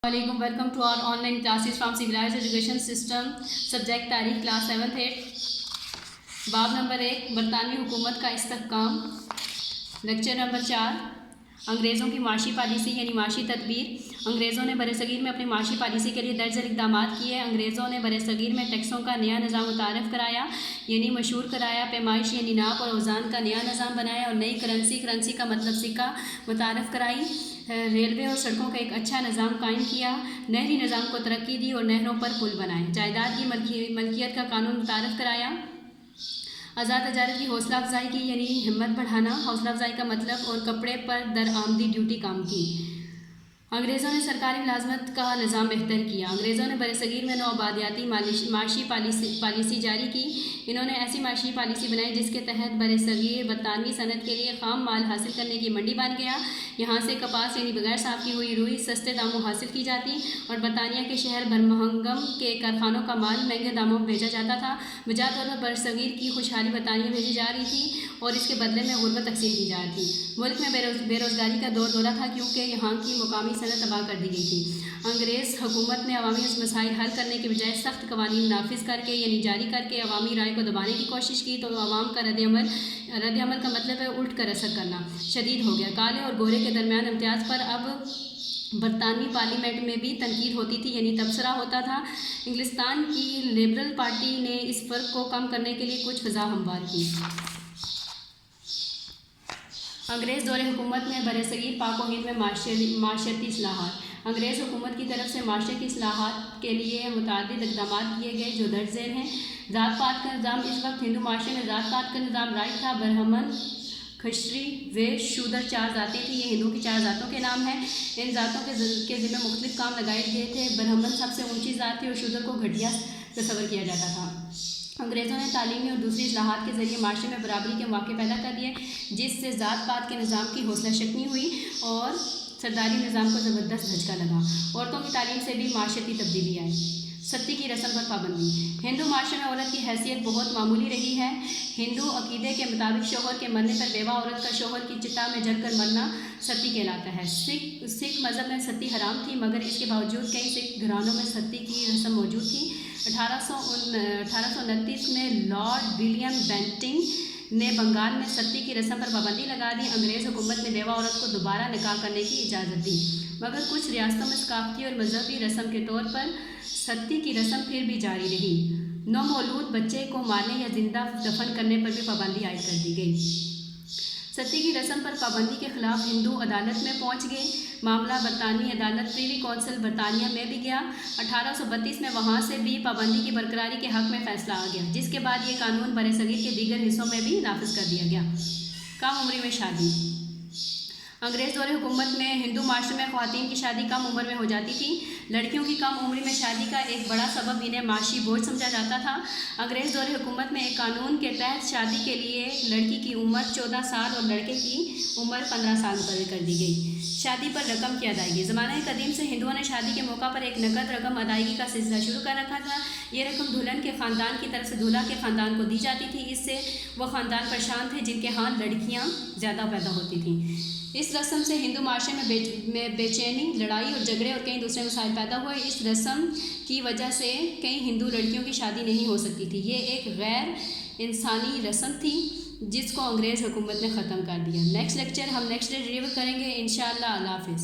Assalamualaikum. Welcome to our online classes from Civilized Education System. Subject तारीख class 7th 8 बाब number 1 बरतानवी हुकूमत का इस्तेहकाम. Lecture number 4 अंग्रेज़ों की माशी पॉलिसी यानी माशी तदबीर. अंग्रेज़ों ने बरसगीर में अपनी माशी पॉलिसी के लिए दर्ज इक़दाम किए. अंग्रेज़ों ने बरसगीर में टैक्सों का नया निज़ाम मुतारफ़ कराया यानी मशहूर कराया. पैमाइश यानी नाप और वज़ान का नया निज़ाम बनाया और नई करेंसी का मतलब सिक्का मुतारफ़ कराई. रेलवे और सड़कों का एक अच्छा निज़ाम कायम किया. नहरी निज़ाम को तरक्की दी और नहरों पर पुल बनाए. जायदाद की मलकियत का कानून मुतारफ़ कराया. आज़ाद तजारत की हौसला अफजाई की यानी हिम्मत बढ़ाना. हौसला अफजाई का मतलब और कपड़े पर दरआमदी ड्यूटी काम की. अंग्रेज़ों ने सरकारी मुलाजमत का निज़ाम बेहतर किया. अंग्रेज़ों ने बरसगीर में नौआबादियाती माशी पॉलिसी जारी की. इन्होंने ऐसी माशी पॉलिसी बनाई जिसके तहत बरसगीर बरतानवी सनत के लिए ख़ाम माल हासिल करने की मंडी बन गया. यहाँ से कपास यानी बगैर साफ़ की हुई रुई सस्ते दामों हासिल की जाती और बरतानिया के शहर बर्मिंघम के कारखानों का माल महंगे दामों में भेजा जाता था. वजह तौर पर बरसगीर की खुशहाली बरतानिया भेजी जा रही थी और इसके बदले में गुर्बत तकसीम की जा रही थी. मुल्क में बेरोज़गारी का दौरा था क्योंकि यहाँ की मुकामी सनत तबाह कर दी गई थी. अंग्रेज़ हुकूमत ने अवामी मसाइल हल करने के बजाय सख्त कवानीन नाफिज करके यानी जारी करके अवामी राय को दबाने की कोशिश की. तो अवाम का रद्द-ए-अमल का मतलब है उल्ट कर असर करना शदीद हो गया. काले और गोरे के दरमियान इम्तियाज़ पर अब बरतानवी पार्लियामेंट में भी तनकीद होती थी यानी तबसरा होता था. इंग्लिस्तान की लिबरल पार्टी ने इस फ़र्क को कम करने के लिए कुछ फ़ज़ा हमवार की. अंग्रेज़ दौरे हुकूमत में बरसगीर पाक व हिंद में माशरती इस्लाहात. अंग्रेज़ हुकूमत की तरफ से माशरे की इस्लाहात के लिए मुतअद्दिद इक़दामात किए गए जो दर्ज झेल हैं. ज़ात पात का निज़ाम. इस वक्त हिंदू माशरे में ज़ात पात का निज़ाम राइट था. ब्राह्मण, खश्री, वैश्य, शूद्र 4 ज़ातें थी. ये हिंदू की 4 ज़ातों के नाम हैं. इन ज़ातों के ज़िम्मे मुख्तलिफ काम लगाए गए थे. ब्राह्मण सबसे ऊँची ज़ात थी और शूद्र को घटिया तस्वर किया जाता था. अंग्रेज़ों ने तालीमी और दूसरी इस्लाहात के ज़रिए माशरे में बराबरी के मौके पैदा कर दिए जिससे ज़ात पात के निज़ाम की हौसला शक्नी हुई और सरदारी निज़ाम को ज़बरदस्त झटका लगा. औरतों की तालीम से भी माशरती तब्दीली आई. सती की रस्म पर पाबंदी. हिंदू माशरे में औरत की हैसियत बहुत मामूली रही है. हिंदू अकीदे के मुताबिक शोहर के मरने पर बेवा औरत का शोहर की चिता में जलकर मरना सती कहलाता है. सिख मज़हब में सती हराम थी मगर इसके बावजूद कई सिख घरानों में सती की रस्म मौजूद थी. 1829 में लॉर्ड विलियम बेंटिंग ने बंगाल में सती की रस्म पर पाबंदी लगा दी. अंग्रेज़ हुकूमत ने बेवा औरत को दोबारा निकाह करने की इजाज़त दी मगर कुछ रियासतों में सकाफ़ती और मजहबी रस्म के तौर पर सती की रस्म फिर भी जारी रही. नौमौलूद बच्चे को मारने या जिंदा दफन करने पर भी पाबंदी आयद कर दी गई. सती की रस्म पर पाबंदी के ख़िलाफ़ हिंदू अदालत में पहुंच गए. मामला बरतानवी अदालत प्रीवी कौंसिल बरतानिया में भी गया. 1832 में वहां से भी पाबंदी की बरकरारी के हक़ में फ़ैसला आ गया जिसके बाद ये कानून बरसगीर के दीगर हिस्सों में भी नाफिज कर दिया गया. कम उम्र में शादी. अंग्रेज़ दौरे हुकूमत में हिंदू माशरे में ख़वातीन की शादी कम उम्र में हो जाती थी. लड़कियों की कम उम्र में शादी का एक बड़ा सबब इन्हें माशी बोझ समझा जाता था. अंग्रेज़ दौरे हुकूमत में एक कानून के तहत शादी के लिए लड़की की उम्र 14 साल और लड़के की उम्र 15 साल मुकर्रर कर दी गई. शादी पर रकम की अदायगी. ज़माने कदीम से हिंदुओं ने शादी के मौका पर एक नकद रकम अदायगी का सिलसिला शुरू कर रखा था. ये रकम दुल्हन के ख़ानदान की तरफ से दूल्हा के ख़ानदान को दी जाती थी. इससे वह ख़ानदान परेशान थे जिनके यहाँ लड़कियाँ ज़्यादा पैदा होती थीं. इस रस्म से हिंदू माशरे में बेचैनी, लड़ाई और झगड़े और कई दूसरे मसाइल पैदा हुए. इस रस्म की वजह से कई हिंदू लड़कियों की शादी नहीं हो सकती थी. ये एक गैर इंसानी रस्म थी जिसको अंग्रेज़ हुकूमत ने ख़त्म कर दिया. नेक्स्ट लेक्चर हम नेक्स्ट डे डिलीवर करेंगे इंशाअल्लाह. अल्लाह हाफ़िज़.